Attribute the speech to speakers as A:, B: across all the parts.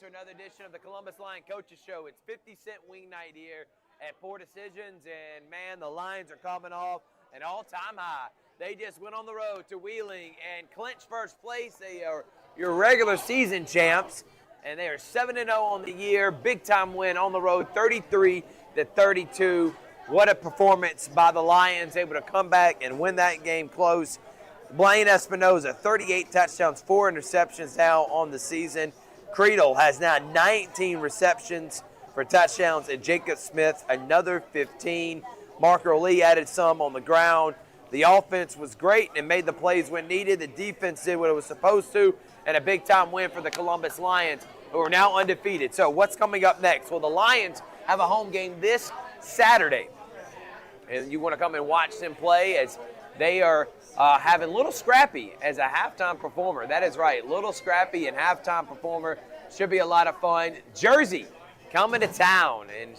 A: to another edition of the Columbus Lion Coaches Show. It's 50-cent wing night here at Poor Decisions, and man, the Lions are coming off an all-time high. They just went on the road to Wheeling and clinched first place. They are your regular season champs, and they are 7-0 on the year. Big-time win on the road, 33-32. What a performance by the Lions, able to come back and win that game close. Blaine Espinoza, 38 touchdowns, 4 interceptions now on the season. Creedle has now 19 receptions for touchdowns, and Jacob Smith another 15. Marco Lee added some on the ground. The offense was great and made the plays when needed. The defense did what it was supposed to, and a big-time win for the Columbus Lions, who are now undefeated. So what's coming up next? Well, the Lions have a home game this Saturday, and you want to come and watch them play as they are having Little Scrappy as a halftime performer. That is right, Little Scrappy and halftime performer. Should be a lot of fun. Jersey coming to town, and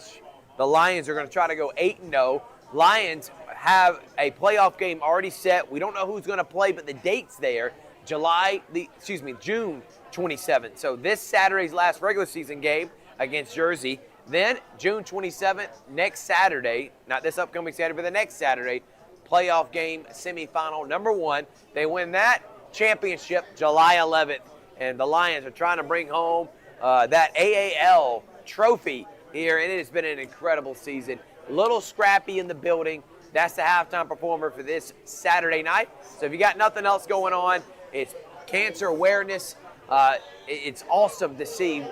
A: the Lions are going to try to go 8-0. Lions have a playoff game already set. We don't know who's going to play, but the date's there. June 27th. So this Saturday's last regular season game against Jersey. Then June 27th, next Saturday, not this upcoming Saturday, but the next Saturday, playoff game, semifinal number 1. They win that championship July 11th, and the Lions are trying to bring home that AAL trophy here, and it has been an incredible season. Little Scrappy in the building. That's the halftime performer for this Saturday night. So if you got nothing else going on, it's cancer awareness. It's awesome to see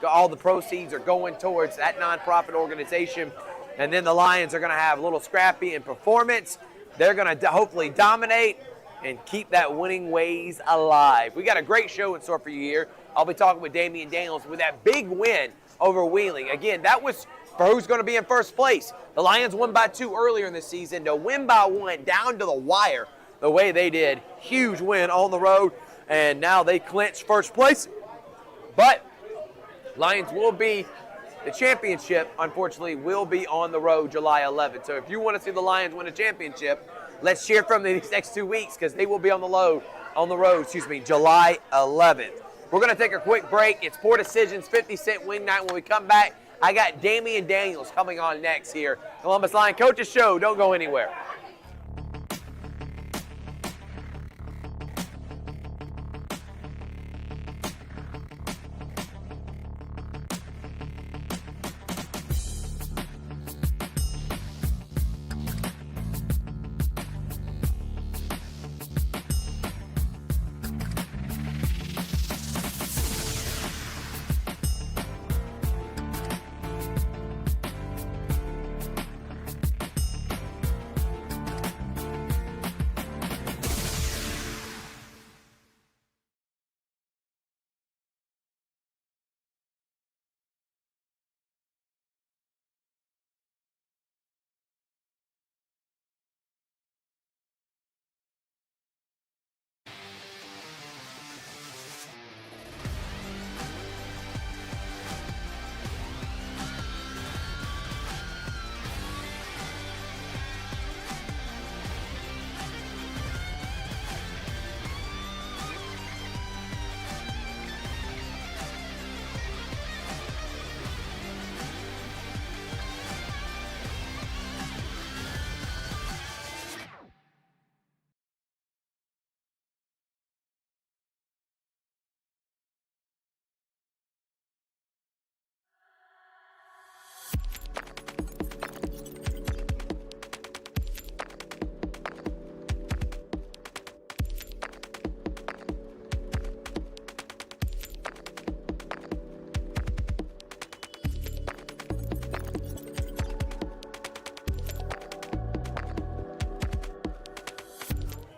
A: all the proceeds are going towards that nonprofit organization. And then the Lions are going to have Little Scrappy in performance. They're going to hopefully dominate and keep that winning ways alive. We got a great show in store for you here. I'll be talking with Damian Daniels with that big win over Wheeling. Again, that was for who's going to be in first place. The Lions won by 2 earlier in the season. To win by 1 down to the wire the way they did, huge win on the road, and now they clinch first place. But Lions will be the championship, unfortunately, will be on the road July 11th. So if you want to see the Lions win a championship, let's cheer from these next 2 weeks because they will be on the road, July 11th. We're going to take a quick break. It's Poor Decisions, 50-cent wing night. When we come back, I got Damian Daniels coming on next here. Columbus Lion Coaches Show. Don't go anywhere.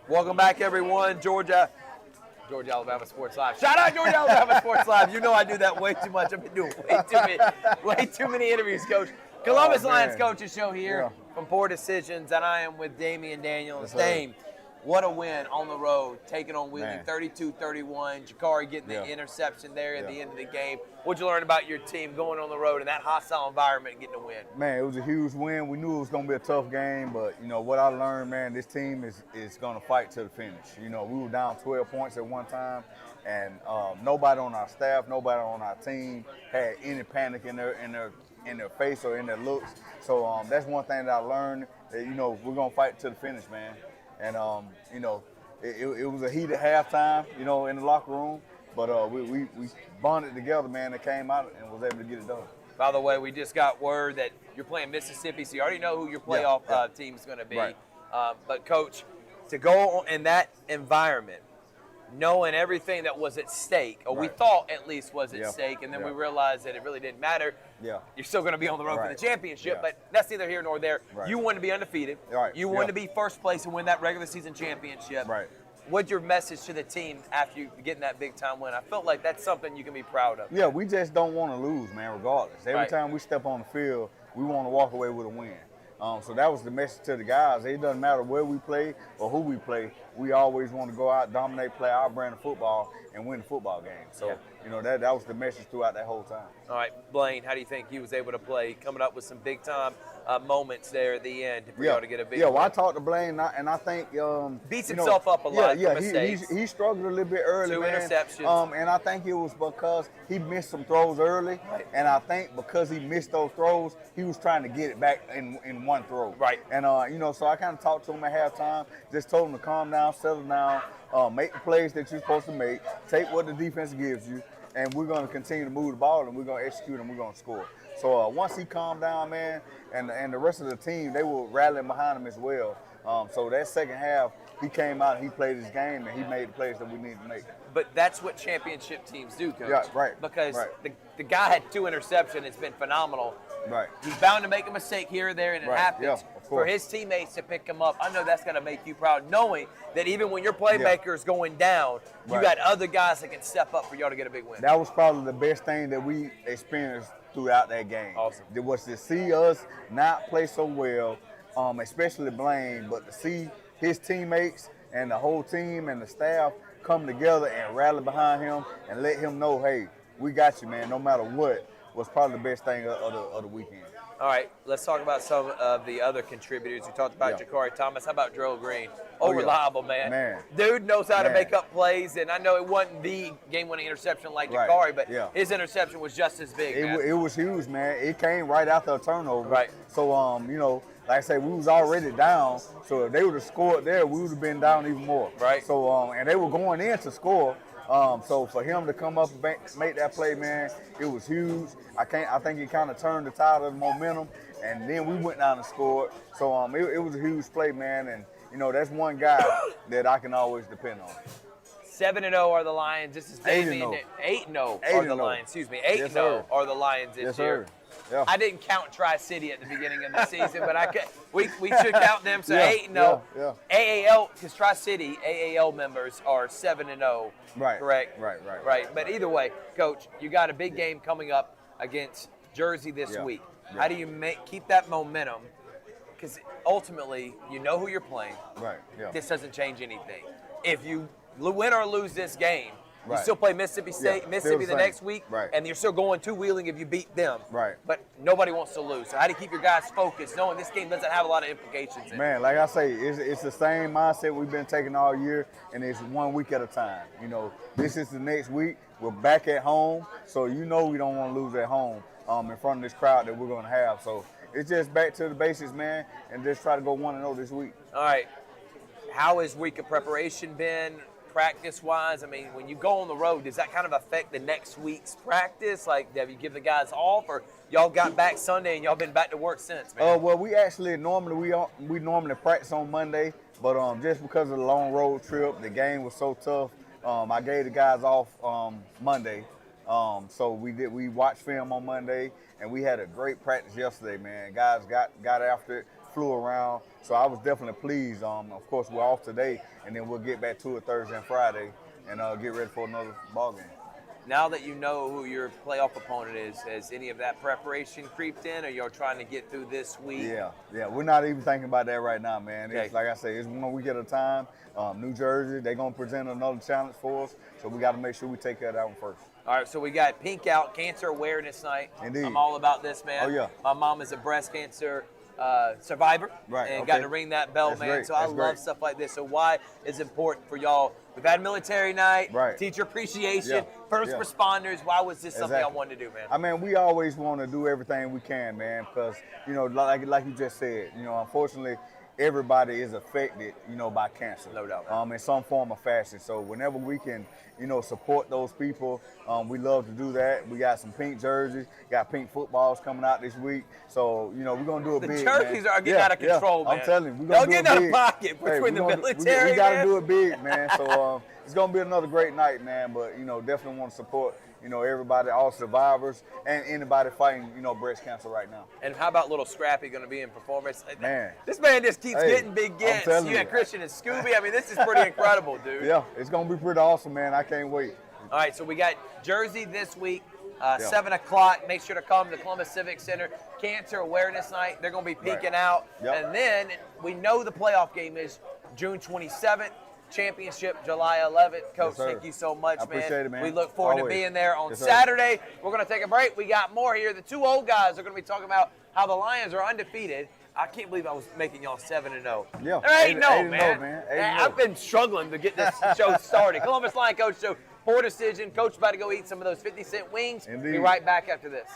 A: Welcome back, everyone. Georgia, Alabama Sports Live. Shout out Georgia, Alabama Sports Live. You know I do that way too much. I've been doing way too many interviews, Coach. Columbus Lions Coaches Show here from Poor Decisions, and I am with Damian Daniels. Dame, what a win on the road, taking on Wheeling, 32-31. Jakari getting the interception there at the end of the game. What'd you learn about your team going on the road in that hostile environment and getting a win?
B: Man, it was a huge win. We knew it was going to be a tough game, but, you know, what I learned, man, this team is going to fight to the finish. You know, we were down 12 points at one time, and nobody on our staff, nobody on our team had any panic in their face or in their looks. So that's one thing that I learned, that we're gonna fight to the finish, man. And it was a heated halftime, in the locker room, but we bonded together, man, and came out and was able to get it done.
A: By the way, we just got word that you're playing Mississippi, so you already know who your playoff team is going to be.
B: Right.
A: But, Coach, to go in that environment, knowing everything that was at stake, or we thought at least was at stake, and then we realized that it really didn't matter.
B: Yeah.
A: You're still going to be on the road for the championship,
B: Yeah.
A: but that's neither here nor there.
B: Right.
A: You want to be undefeated.
B: Right.
A: You want to be first place and win that regular season championship.
B: Right.
A: What's your message to the team after you getting that big time win? I felt like that's something you can be proud of.
B: Yeah, we just don't want to lose, man, regardless. Every time we step on the field, we want to walk away with a win. So that was the message to the guys. It doesn't matter where we play or who we play. We always want to go out, dominate, play our brand of football, and win the football game. So, that was the message throughout that whole time.
A: All right, Blaine, how do you think he was able to play, coming up with some big-time moments there at the end for y'all to get a big
B: well,
A: win?
B: I talked to Blaine, and I think
A: beats himself up a lot for mistakes.
B: He struggled a little bit early,
A: Two
B: man.
A: interceptions.
B: And I think it was because he missed some throws early, and I think because he missed those throws, he was trying to get it back in one throw.
A: Right.
B: And so I kind of talked to him at halftime, just told him to calm down, settle down, make the plays that you're supposed to make, take what the defense gives you, and we're going to continue to move the ball, and we're going to execute, and we're going to score. So once he calmed down, man, and the rest of the team, they were rallying behind him as well. So that second half, he came out and he played his game, and he made the plays that we needed to make.
A: But that's what championship teams do, Coach.
B: Yeah, right.
A: Because the guy had 2 interceptions. It's been phenomenal.
B: Right.
A: He's bound to make a mistake here or there, and it happens.
B: Yeah, of
A: For
B: course.
A: his teammates to pick him up, I know that's going to make you proud, knowing that even when your playmaker is going down, you got other guys that can step up for y'all to get a big win.
B: That was probably the best thing that we experienced throughout that game.
A: Awesome.
B: It was to see us not play so well, especially Blaine, but to see his teammates and the whole team and the staff come together and rally behind him and let him know, hey, we got you, man, no matter what, was probably the best thing of the weekend.
A: All right, let's talk about some of the other contributors. We talked about Jakari Thomas. How about Gerald Green? Reliable, man. Dude knows how to make up plays, and I know it wasn't the game-winning interception like Jakari, but his interception was just as big, man.
B: It was huge, man. It came right after a turnover.
A: Right.
B: So, like I say, we was already down. So if they would have scored there, we would have been down even more.
A: Right.
B: So, and they were going in to score. So for him to come up and make that play, man, it was huge. I think it kind of turned the tide of the momentum, and then we went down and scored. So it was a huge play, man, and that's one guy that I can always depend on.
A: 7-0 are the Lions. This is Damian. 8-0 are the Lions. Excuse me. 8-0 are the Lions this year.
B: Yeah.
A: I didn't count Tri-City at the beginning of the season, but we should count them. So 8-0.
B: Yeah.
A: AAL, because Tri-City AAL members are 7-0.
B: Right.
A: Correct.
B: Right.
A: But either way, Coach, you got a big game coming up against Jersey this week. How do you keep that momentum? Because ultimately, you know who you're playing.
B: Right. Yeah.
A: This doesn't change anything. If you win or lose this game, you
B: Right.
A: still play Mississippi State, Mississippi the
B: same.
A: next week,
B: Right.
A: and you're still going to Wheeling if you beat them.
B: Right.
A: But nobody wants to lose. So how do you keep your guys focused, knowing this game doesn't have a lot of implications in it?
B: Man, like I say, it's the same mindset we've been taking all year, and it's 1 week at a time. This is the next week. We're back at home, so we don't want to lose at home in front of this crowd that we're going to have. So it's just back to the basics, man, and just try to go 1-0 this week.
A: All right. How has week of preparation been, practice-wise? I mean, when you go on the road, does that kind of affect the next week's practice? Like, have you give the guys off, or y'all got back Sunday and y'all been back to work since, man?
B: Well, we actually normally practice on Monday, but just because of the long road trip, the game was so tough. I gave the guys off Monday, so we watched film on Monday, and we had a great practice yesterday, man. Guys got after it, flew around, so I was definitely pleased. Of course, we're off today, and then we'll get back to it Thursday and Friday, and get ready for another ball game.
A: Now that you know who your playoff opponent is, has any of that preparation creeped in, or you're trying to get through this week?
B: Yeah, we're not even thinking about that right now, man.
A: Okay.
B: It's like I say, it's 1 week at a time. New Jersey, they're gonna present another challenge for us, so we got to make sure we take care of that one first.
A: All right, so we got Pink Out, Cancer Awareness Night.
B: Indeed.
A: I'm all about this, man.
B: Oh, yeah.
A: My mom is a breast cancer Survivor
B: Right,
A: and
B: okay.
A: got to ring that bell,
B: That's
A: man.
B: great,
A: So I
B: that's
A: love
B: great.
A: stuff like this. So why is it important for y'all? We've had military night,
B: Right.
A: teacher appreciation,
B: Yeah,
A: first
B: yeah.
A: responders. Why was this something I
B: Exactly.
A: wanted to do, man?
B: I mean, we always want to do everything we can, man, because, you know, like you just said, you know, unfortunately, everybody is affected, you know, by cancer.
A: No doubt.
B: In some form or fashion. So whenever we can, you know, support those people, we love to do that. We got some pink jerseys, got pink footballs coming out this week. So, you know, we're going to do it
A: The
B: big,
A: jerseys
B: man.
A: are getting out of control, man.
B: I'm telling you, we're
A: They'll
B: going to do
A: get
B: it
A: out of
B: big.
A: pocket between the military,
B: We got to
A: man.
B: do it big, man. So it's going to be another great night, man. But, you know, definitely want to support, you know, everybody, all survivors, and anybody fighting, you know, breast cancer right now.
A: And how about little Scrappy going to be in performance?
B: Man.
A: This man just keeps
B: Hey,
A: getting big
B: I'm
A: gets.
B: telling
A: You
B: you.
A: and Christian and Scooby. I mean, this is pretty incredible, dude.
B: Yeah, it's going to be pretty awesome, man. I can't wait.
A: All right, so we got Jersey this week,
B: Yeah.
A: 7 o'clock. Make sure to come to Columbus Civic Center. Cancer Awareness Night. They're going to be peeking out.
B: Yep.
A: And then we know the playoff game is June 27th. Championship July 11th. Coach,
B: sir.
A: thank you so much,
B: I appreciate it, man.
A: We look forward
B: Always.
A: to being there on
B: Yes, sir.
A: Saturday. We're going to take a break. We got more here. The two old guys are going to be talking about how the Lions are undefeated. I can't believe I was making y'all 7-0.
B: Yeah,
A: There ain't
B: 8-0,
A: no,
B: man.
A: man.
B: 8-0.
A: I've been struggling to get this show started. Columbus Lion Coach Show, poor decision. Coach about to go eat some of those 50-cent wings.
B: Indeed.
A: Be right back after this.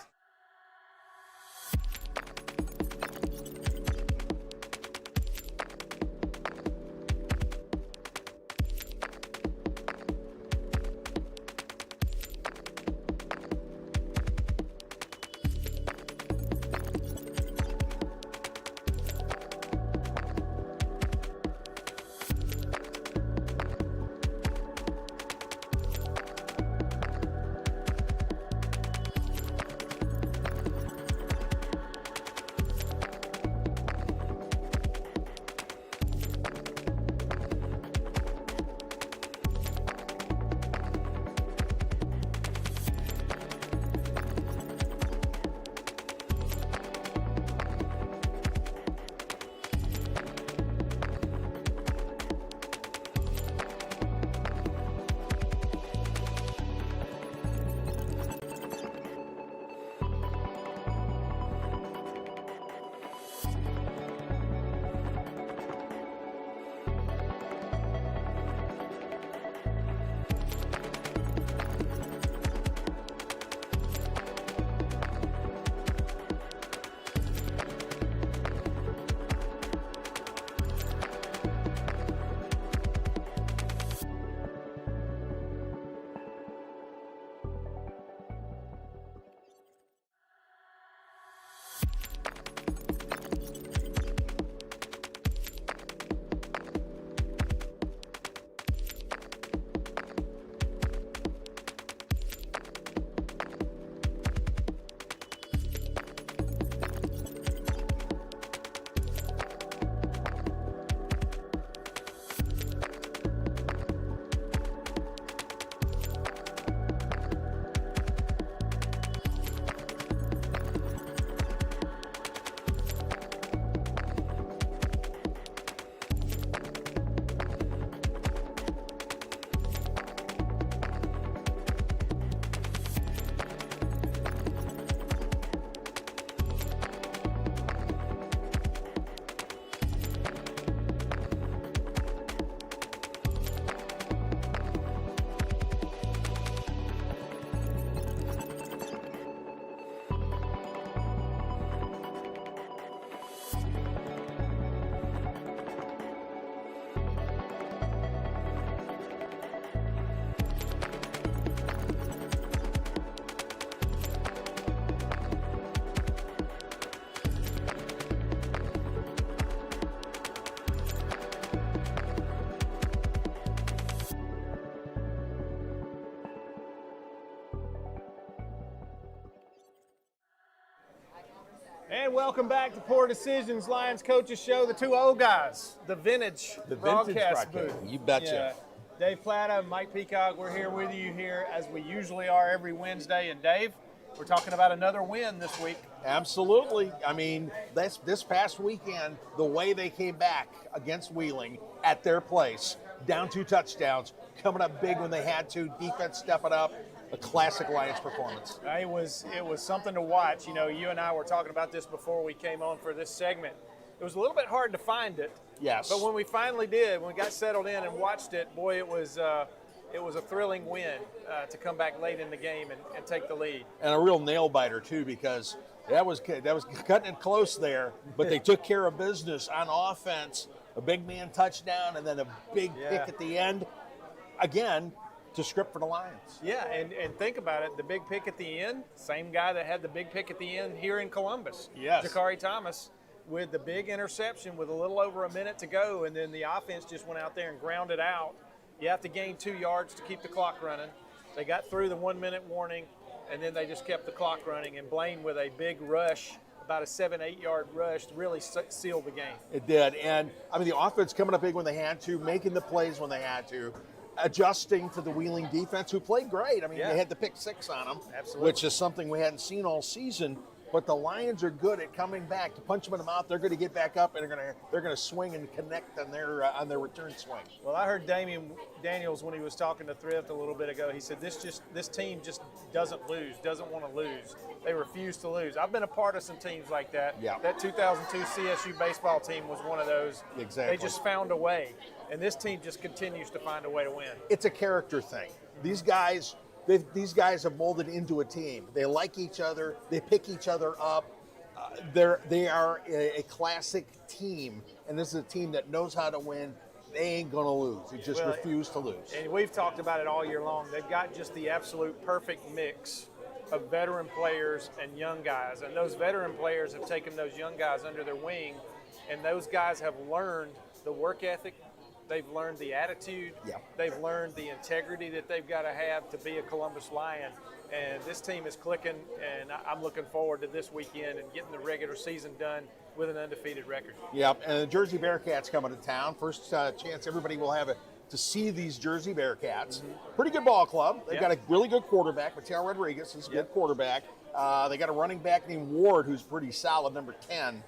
C: And welcome back to Poor Decisions Lions Coaches Show, the two old guys, the vintage broadcast booth.
D: You betcha.
C: Yeah. Dave Plata, Mike Peacock, we're here with you here as we usually are every Wednesday. And Dave, we're talking about another win this week.
D: Absolutely. I mean, this past weekend, the way they came back against Wheeling at their place, down 2 touchdowns, coming up big when they had to, defense stepping up. a classic Lions performance.
C: It was something to watch. You know, you and I were talking about this before we came on for this segment. It was a little bit hard to find it.
D: Yes.
C: But when we finally did, when we got settled in and watched it, boy, it was a thrilling win to come back late in the game and take the lead.
D: And a real nail biter too, because that was cutting it close there, but they took care of business on offense. A big man touchdown and then a big pick at the end. Again, to script for the Lions.
C: Yeah, and think about it. The big pick at the end, same guy that had the big pick at the end here in Columbus.
D: Yes.
C: Jakari Thomas with the big interception with a little over a minute to go, and then the offense just went out there and grounded out. You have to gain 2 yards to keep the clock running. They got through the 1 minute warning, and then they just kept the clock running. And Blaine with a big rush, about a 7-8 yard rush, really sealed the game.
D: It did. And I mean, the offense coming up big when they had to, making the plays when they had to, adjusting to the Wheeling defense, who played great. I mean, they had the pick 6 on them,
C: Absolutely.
D: which is something we hadn't seen all season. But the Lions are good at coming back. To punch them in the mouth, they're going to get back up and they're going to swing and connect on their return swing.
C: Well, I heard Damian Daniels when he was talking to Thrift a little bit ago. He said this team just doesn't lose, doesn't want to lose. They refuse to lose. I've been a part of some teams like that.
D: Yeah.
C: That 2002 CSU baseball team was one of those.
D: Exactly.
C: They just found a way, and this team just continues to find a way to win.
D: It's a character thing. These guys have molded into a team. They like each other. They pick each other up. They are a classic team, and this is a team that knows how to win. They ain't gonna lose. They just refuse to lose.
C: And we've talked about it all year long. They've got just the absolute perfect mix of veteran players and young guys. And those veteran players have taken those young guys under their wing, and those guys have learned the work ethic. They've learned the attitude.
D: Yeah.
C: They've learned the integrity that they've got to have to be a Columbus Lion. And this team is clicking, and I'm looking forward to this weekend and getting the regular season done with an undefeated record.
D: Yep, and the Jersey Bearcats coming to town. First chance everybody will have to see these Jersey Bearcats. Pretty good ball club. They've got a really good quarterback. Mateo Rodriguez is a good quarterback. They got a running back named Ward who's pretty solid, number 10.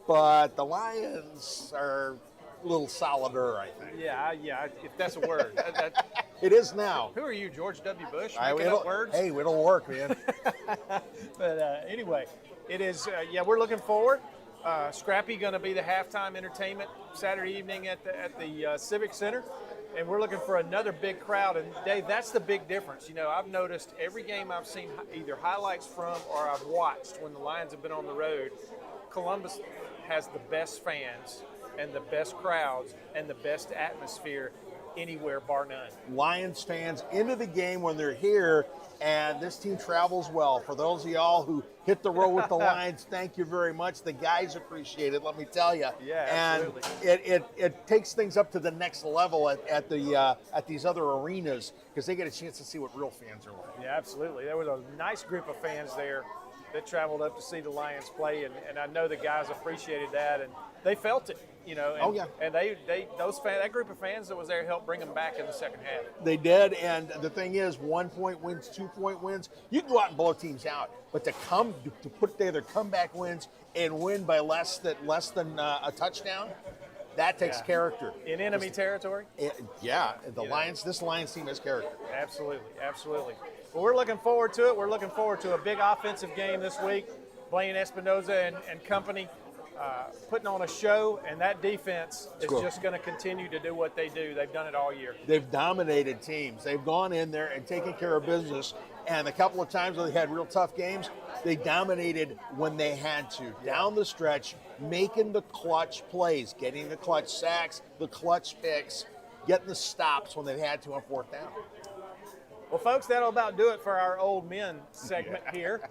D: But the Lions are a little solider, I think.
C: Yeah, if that's a word.
D: It is now.
C: Who are you, George W. Bush,
D: Hey,
C: making up words?
D: Hey, it'll work, man.
C: But anyway, it is, we're looking forward. Scrappy going to be the halftime entertainment Saturday evening at the Civic Center. And we're looking for another big crowd. And Dave, that's the big difference. You know, I've noticed every game I've seen either highlights from or I've watched when the Lions have been on the road, Columbus has the best fans and the best crowds and the best atmosphere anywhere, bar none.
D: Lions fans into the game when they're here, and this team travels well. For those of y'all who hit the road with the Lions, thank you very much. The guys appreciate it, let me tell you.
C: Yeah,
D: and
C: absolutely.
D: it takes things up to the next level at these other arenas because they get a chance to see what real fans are like.
C: Yeah, absolutely. There was a nice group of fans there that traveled up to see the Lions play, and I know the guys appreciated that, and they felt it. You know, and, and that group of fans that was there helped bring them back in the second half.
D: They did, and the thing is, 1 point wins, 2 point wins. You can go out and blow teams out, but to put together comeback wins and win by less than a touchdown, that takes character.
C: In enemy territory?
D: This Lions team has character.
C: Absolutely. Well, we're looking forward to it. We're looking forward to a big offensive game this week. Blaine Espinoza and company putting on a show, and that defense is just going to continue to do what they do. They've done it all year.
D: They've dominated teams. They've gone in there and taken care of business, and a couple of times when they had real tough games, they dominated when they had to. Down the stretch, making the clutch plays, getting the clutch sacks, the clutch picks, getting the stops when they had to on fourth down.
C: Well, folks, that'll about do it for our Old Men segment here.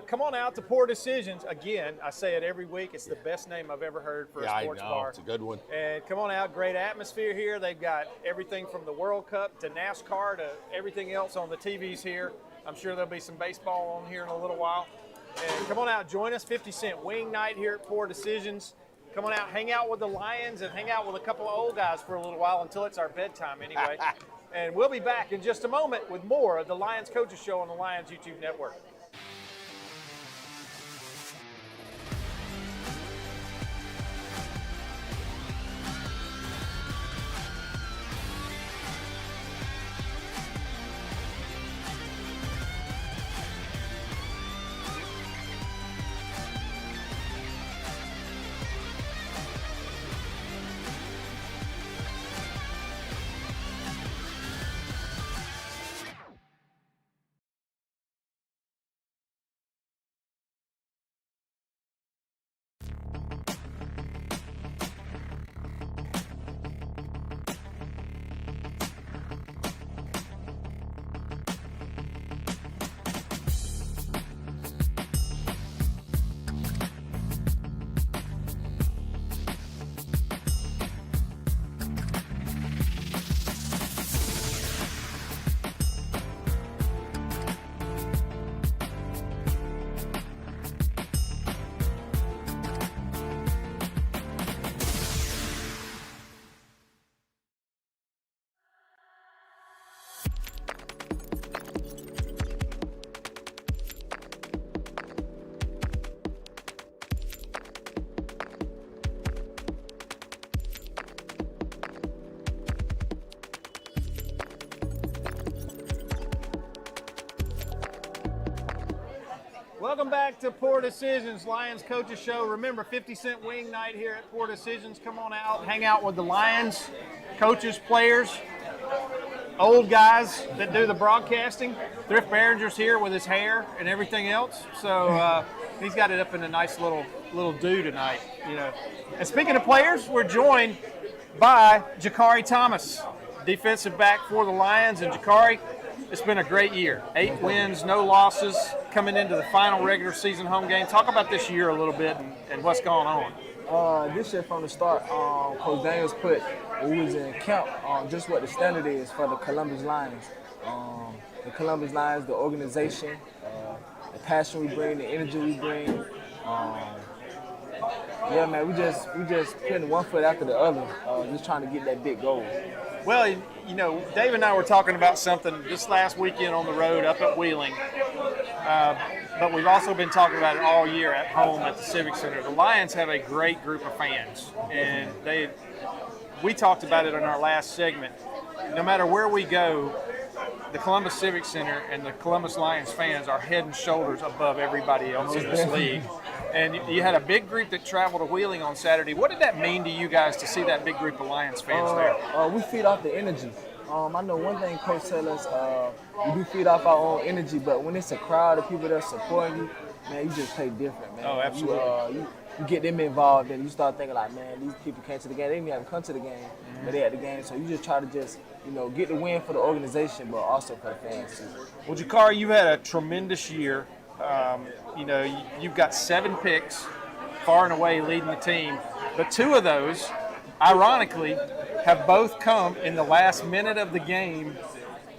C: Come on out to Poor Decisions. Again, I say it every week. It's the best name I've ever heard for a sports bar.
D: It's a good one.
C: And come on out. Great atmosphere here. They've got everything from the World Cup to NASCAR to everything else on the TVs here. I'm sure there'll be some baseball on here in a little while. And come on out. Join us. 50-cent wing night here at Poor Decisions. Come on out. Hang out with the Lions and hang out with a couple of old guys for a little while until it's our bedtime anyway. And we'll be back in just a moment with more of the Lions Coaches Show on the Lions YouTube Network. Welcome back to Poor Decisions, Lions Coaches Show. Remember, 50-cent wing night here at Poor Decisions. Come on out, hang out with the Lions, coaches, players, old guys that do the broadcasting. Thrift Behringer's here with his hair and everything else. So he's got it up in a nice little do tonight, you know. And speaking of players, we're joined by Jakari Thomas, defensive back for the Lions. And Jakari, it's been a great year. 8 wins, no losses, coming into the final regular season home game. Talk about this year a little bit and what's going on.
E: This year from the start, Coach Daniels put, when we was in camp, just what the standard is for the Columbus Lions. The Columbus Lions, the organization, the passion we bring, the energy we bring. Yeah, man, we just putting one foot after the other, just trying to get that big goal.
C: Well, you know, Dave and I were talking about something this last weekend on the road up at Wheeling, but we've also been talking about it all year at home at the Civic Center. The Lions have a great group of fans, and we talked about it in our last segment. No matter where we go, the Columbus Civic Center and the Columbus Lions fans are head and shoulders above everybody else in this league. And you had a big group that traveled to Wheeling on Saturday. What did that mean to you guys to see that big group of Lions fans there?
E: We feed off the energy. I know one thing Coach tell us, we do feed off our own energy, but when it's a crowd of people that are supporting you, man, you just play different, man.
C: Oh, absolutely.
E: You get them involved, and you start thinking like, man, these people came to the game. They didn't even come to the game, but they at the game. So you just try to get the win for the organization, but also for the fans too.
C: Well, Jakari, you've had a tremendous year. You know, you've got 7 picks, far and away leading the team. But 2 of those, ironically, have both come in the last minute of the game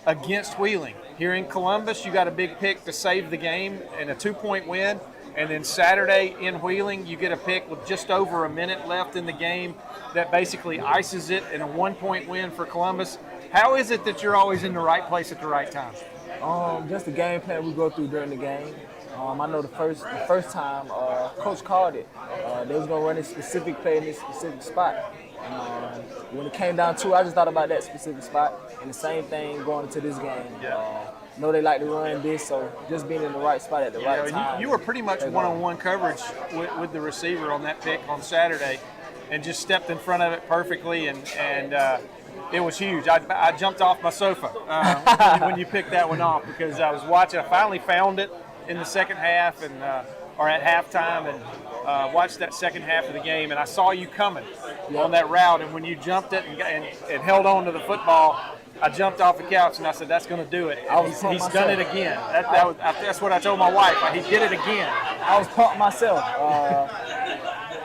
C: against Wheeling. Here in Columbus, you got a big pick to save the game and a 2-point win. And then Saturday in Wheeling, you get a pick with just over a minute left in the game that basically ices it in a 1-point win for Columbus. How is it that you're always in the right place at the right time?
E: Just the game plan we go through during the game. I know the first time Coach called it. They was gonna run a specific play in this specific spot. And when it came down to it, I just thought about that specific spot. And the same thing going into this game. Know they like to run this, so just being in the right spot at the right time.
C: You were pretty much one-on-one coverage with the receiver on that pick on Saturday, and just stepped in front of it perfectly, and it was huge. I jumped off my sofa when you picked that one off, because I was watching. I finally found it in the second half, and or at halftime, and watched that second half of the game, and I saw you coming on that route, and when you jumped it and held on to the football, I jumped off the couch and I said, "That's going to do it." He's done it again. That's what I told my wife. He did it again.
E: I was pumped myself.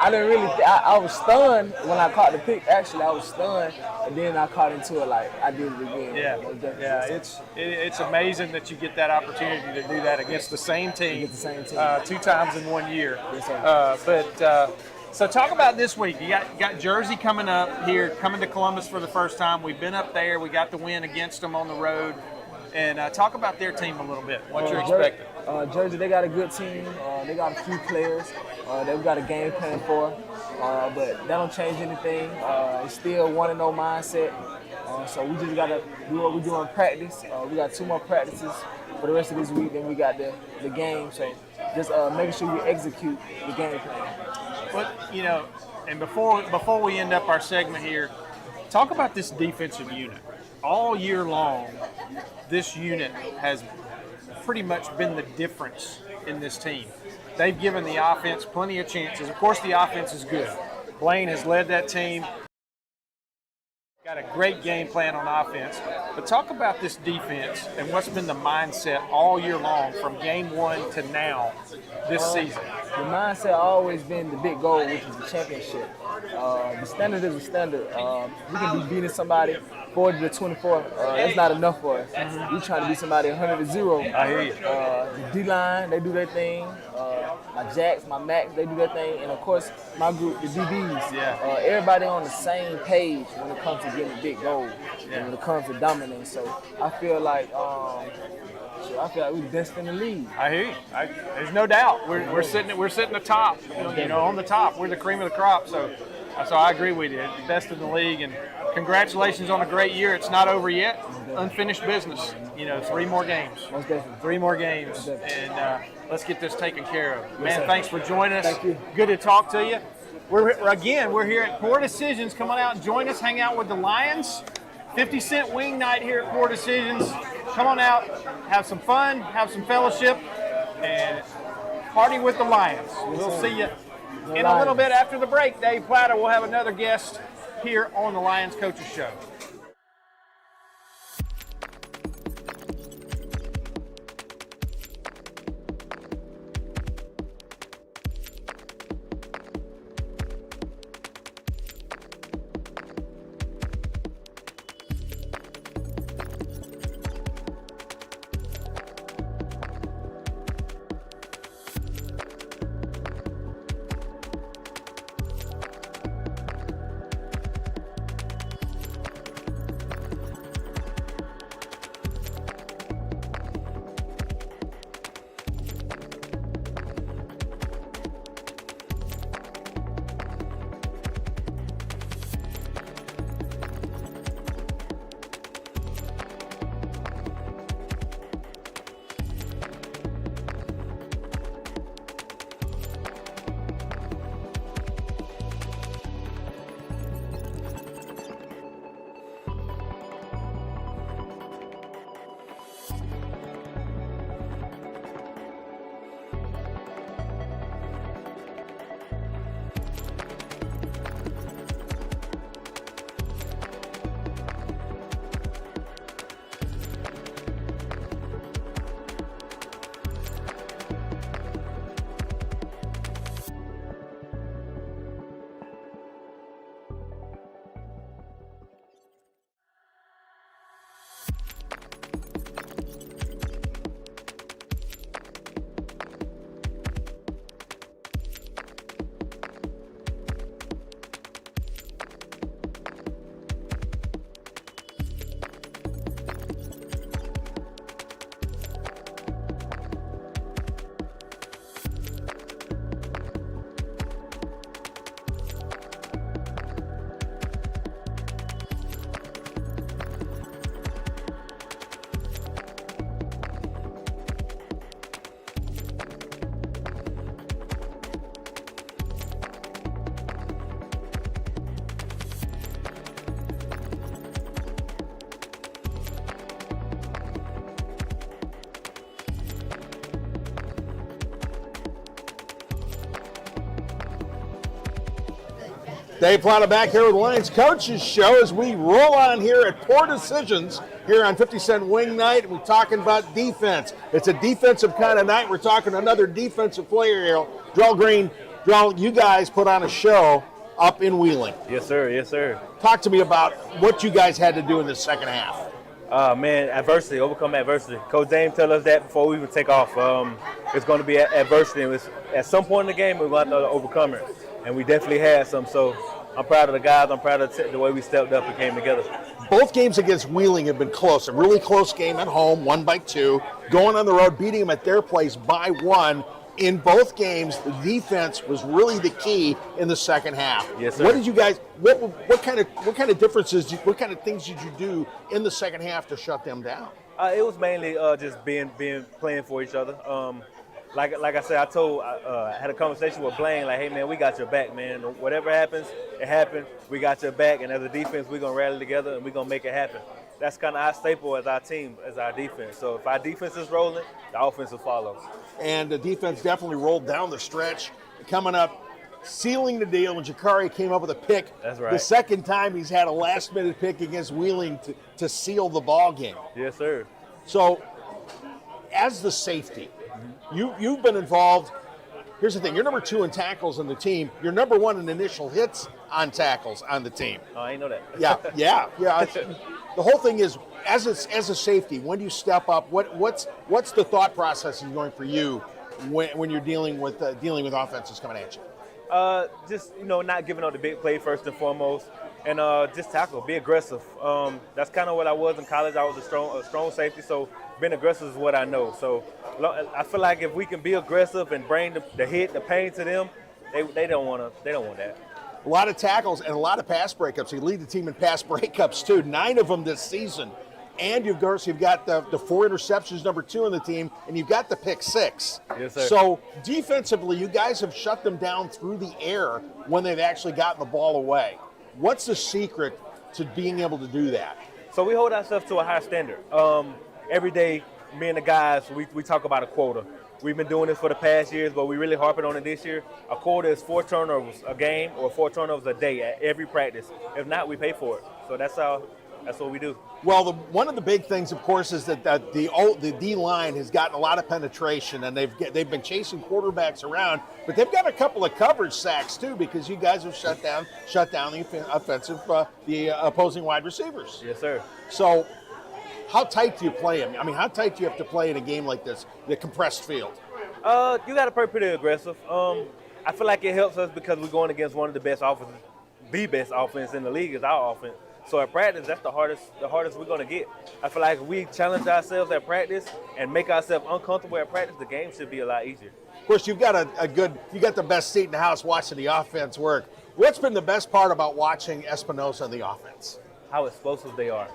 E: I didn't really. I was stunned when I caught the pick. Actually, I was stunned, and then I caught into it like I did it again.
C: Yeah. It's amazing that you get that opportunity to do that against the same team. 2 times in 1 year.
E: Yes, sir.
C: So talk about this week. You got Jersey coming up here, coming to Columbus for the first time. We've been up there. We got the win against them on the road. And talk about their team a little bit, what you're expecting.
E: Jersey, they got a good team. They got a few players they've got a game plan for. But that don't change anything. It's still 1-0 mindset. So we just got to do what we do in practice. We got 2 more practices for the rest of this week. Then we got the game. So just making sure we execute the game plan.
C: But, you know, and before we end up our segment here, talk about this defensive unit. All year long, this unit has pretty much been the difference in this team. They've given the offense plenty of chances. Of course, the offense is good. Blaine has led that team. Got a great game plan on offense. But talk about this defense and what's been the mindset all year long from game 1 to now this season.
E: The mindset always been the big goal, which is the championship. The standard is a standard. We can be beating somebody 40-24. That's not enough for us. We're trying to beat somebody 100-0.
C: I hear you.
E: The D-line, they do their thing. My Jacks, my Macs, they do their thing. And of course, my group, the DBs. Everybody on the same page when it comes to getting big goals and when it comes to dominance. So I feel like we're destined to lead.
C: I hear you. There's no doubt. We're sitting atop. You know, on the top. We're the cream of the crop. So I agree with you. The best in the league, and congratulations on a great year. It's not over yet. Unfinished business. You know, 3 more games.
E: Most definitely.
C: 3 more games, let's get this taken care of. Man,
E: sir.
C: thanks for joining us.
E: Thank you.
C: Good to talk to you. We're here at Poor Decisions. Come on out and join us. Hang out with the Lions. 50-cent wing night here at Poor Decisions. Come on out, have some fun, have some fellowship, and party with the Lions. We'll see you in a little bit after the break. Dave Platter will have another guest here on the Lions Coaches Show.
D: Dave Plata back here with the Lions Coaches Show as we roll on here at Poor Decisions here on 50-cent Wing Night. We're talking about defense. It's a defensive kind of night. We're talking another defensive player here. Drell Green, Drell, you guys put on a show up in Wheeling.
F: Yes, sir. Yes, sir.
D: Talk to me about what you guys had to do in the second half.
F: Man, adversity, overcome adversity. Coach Dame told us that before we even take off. It's going to be adversity. At some point in the game, we're going to have to overcome it. And we definitely had some. So I'm proud of the guys. I'm proud of the way we stepped up and came together.
D: Both games against Wheeling have been close. A really close game at home, won by 2. Going on the road, beating them at their place by 1. In both games, the defense was really the key in the second half.
F: Yes, sir.
D: What did you guys? What kind of differences? What kind of things did you do in the second half to shut them down?
F: It was mainly just playing for each other. Like I said, I had a conversation with Blaine, like, hey, man, we got your back, man. Whatever happens, it happened. We got your back, and as a defense, we're going to rally together, and we're going to make it happen. That's kind of our staple as our team, as our defense. So if our defense is rolling, the offense will follow. And the defense definitely rolled down the stretch. Coming up, sealing the deal when Jakari came up with a pick. That's right.
D: The second time he's had a last-minute pick against Wheeling to seal the ball game.
F: Yes, sir.
D: So as the safety, you've been involved. Here's the thing. You're number 2 in tackles on the team. You're number 1 in initial hits on tackles on the team.
F: Oh, I didn't know that.
D: Yeah. The whole thing is, as a safety, when do you step up? What's the thought process going for you when you're dealing with offenses coming at you?
F: Just not giving up the big play first and foremost, and just tackle, be aggressive. That's kind of what I was in college. I was a strong safety, so being aggressive is what I know. So I feel like if we can be aggressive and bring the hit, the pain to them, they don't want that.
D: A lot of tackles and a lot of pass breakups. He lead the team in pass breakups too. 9 of them this season. and you've got the 4 interceptions, number 2 on the team, and you've got the pick 6.
F: Yes, sir.
D: So defensively, you guys have shut them down through the air when they've actually gotten the ball away. What's the secret to being able to do that?
F: So we hold ourselves to a high standard. Every day, me and the guys, we talk about a quota. We've been doing this for the past years, but we really harping on it this year. A quota is 4 turnovers a game or 4 turnovers a day at every practice. If not, we pay for it. So that's what we do.
D: Well, one of the big things, of course, is that the D line has gotten a lot of penetration, and they've been chasing quarterbacks around, but they've got a couple of coverage sacks too, because you guys have shut down the opposing wide receivers.
F: Yes, sir.
D: So, how tight do you play them? I mean, how tight do you have to play in a game like this, the compressed field?
F: You got to play pretty aggressive. I feel like it helps us because we're going against one of the best offenses. The best offense in the league is our offense. So at practice, that's the hardest we're going to get. I feel like if we challenge ourselves at practice and make ourselves uncomfortable at practice, the game should be a lot easier.
D: Of course, you've got you got the best seat in the house watching the offense work. What's been the best part about watching Espinosa and the offense?
F: How explosive they are.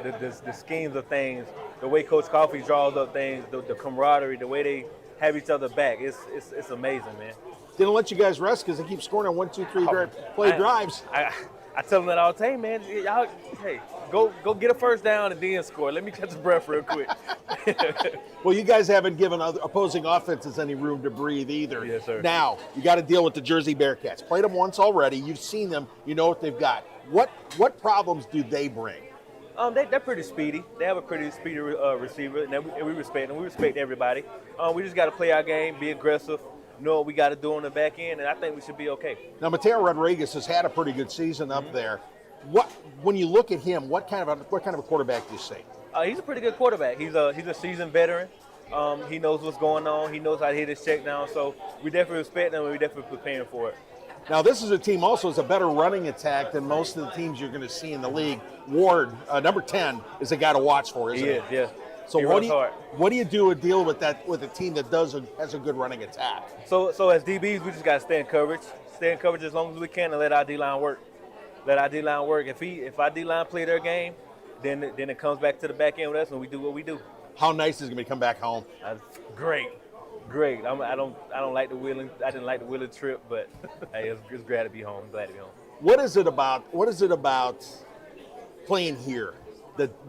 F: The schemes of things, the way Coach Coffee draws up things, the camaraderie, the way they have each other back. It's amazing, man.
D: Didn't let you guys rest because they keep scoring on 1, 2, 3 play drives.
F: I tell them that all the time, man. Y'all, hey, go get a first down and then score. Let me catch a breath real quick.
D: Well, you guys haven't given opposing offenses any room to breathe either.
F: Yes, sir.
D: Now, you got to deal with the Jersey Bearcats. Played them once already. You've seen them. You know what they've got. What problems do they bring?
F: They're pretty speedy. They have a pretty speedy receiver, and we respect them. We respect everybody. We just got to play our game, be aggressive, know what we got to do on the back end, and I think we should be okay.
D: Now, Mateo Rodriguez has had a pretty good season up there. When you look at him, what kind of a quarterback do you see?
F: He's a pretty good quarterback. He's a seasoned veteran. He knows what's going on. He knows how to hit his check down. So we definitely respect him, and we definitely preparing for it.
D: Now, this is a team also has a better running attack than most of the teams you're going to see in the league. Ward, number 10, is a guy to watch for, isn't he?
F: He is, yeah.
D: So
F: he runs hard.
D: What do you do to deal with that with a team that has a good running attack?
F: So as DBs, we just got to stay in coverage. Stay in coverage as long as we can and let our D-line work. Let our D-line work. If our D-line play their game, then it comes back to the back end with us and we do what we do.
D: How nice is it going to be to come back home?
F: Great. I don't like the wheeling. I didn't like the wheeling trip, but hey, it's glad to be home. Glad to be home.
D: What is it about playing here?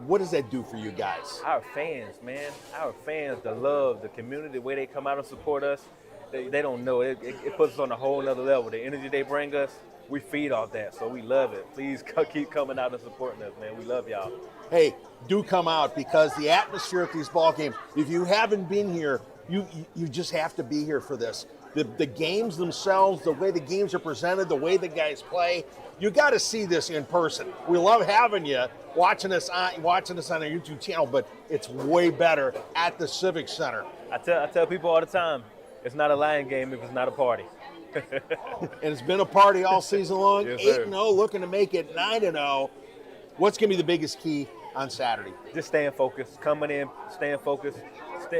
D: What does that do for you guys?
F: Our fans, man. Our fans, the love, the community, the way they come out and support us, they don't know. It puts us on a whole other level. The energy they bring us, we feed off that, so we love it. Please keep coming out and supporting us, man. We love y'all.
D: Hey, do come out because the atmosphere at these ball games, if you haven't been here, you just have to be here for this. The games themselves, the way the games are presented, the way the guys play, you got to see this in person. We love having you watching us on our YouTube channel, but it's way better at the Civic Center.
F: I tell people all the time, it's not a Lion game if it's not a party.
D: And it's been a party all season long.
F: Yes, sir.
D: 8-0, looking to make it 9-0. What's going to be the biggest key on Saturday?
F: Just staying focused, coming in, staying focused,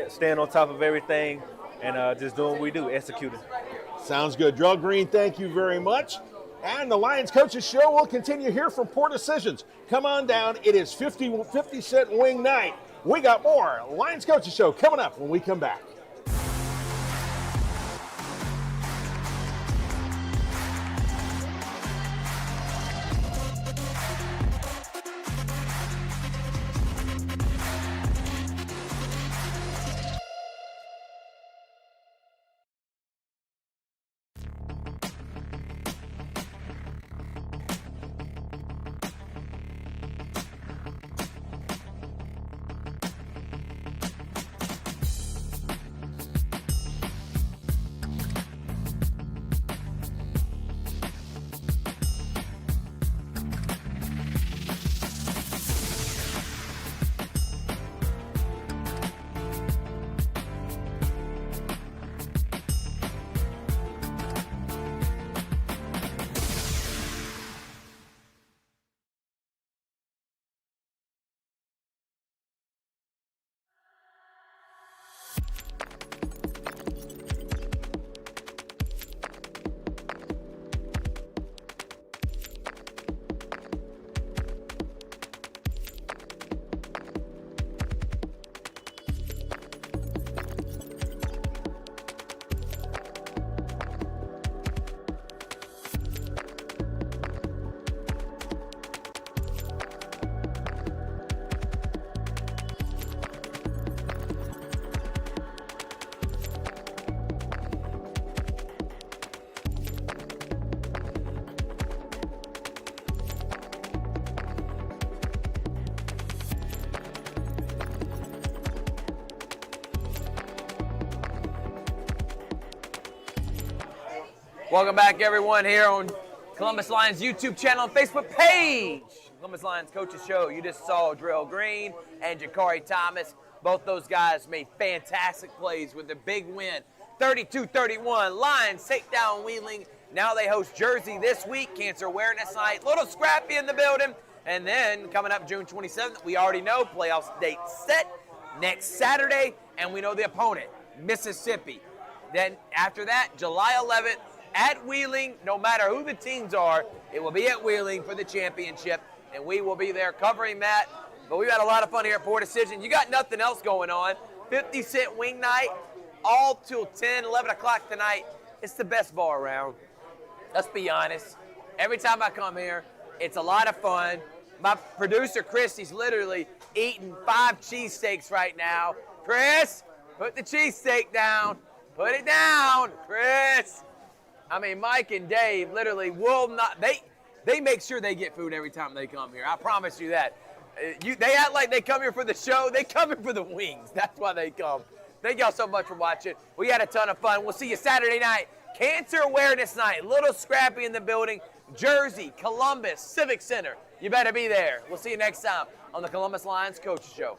F: staying on top of everything, and just doing what we do, executing.
D: Sounds good. Drell Green, thank you very much. And the Lions Coaches Show will continue here from Poor Decisions. Come on down. It is 50-cent wing night. We got more Lions Coaches Show coming up when we come back.
A: Welcome back, everyone, here on Columbus Lions YouTube channel and Facebook page. Columbus Lions Coaches Show. You just saw Drill Green and Jakari Thomas. Both those guys made fantastic plays with the big win. 32-31. Lions take down Wheeling. Now they host Jersey this week. Cancer Awareness Night. Little scrappy in the building. And then coming up June 27th, we already know playoff date set next Saturday, and we know the opponent, Mississippi. Then after that, July 11th at Wheeling. No matter who the teams are, it will be at Wheeling for the championship, and we will be there covering that. But we've had a lot of fun here at Poor Decision. You got nothing else going on. 50-cent wing night, all till 10, 11 o'clock tonight. It's the best bar around. Let's be honest. Every time I come here, it's a lot of fun. My producer, Chris, he's literally eating 5 cheesesteaks right now. Chris, put the cheesesteak down. Put it down, Chris. I mean, Mike and Dave literally will not, they make sure they get food every time they come here. I promise you that. They act like they come here for the show. They come here for the wings. That's why they come. Thank y'all so much for watching. We had a ton of fun. We'll see you Saturday night. Cancer Awareness Night. Little scrappy in the building. Jersey, Columbus, Civic Center. You better be there. We'll see you next time on the Columbus Lions Coaches Show.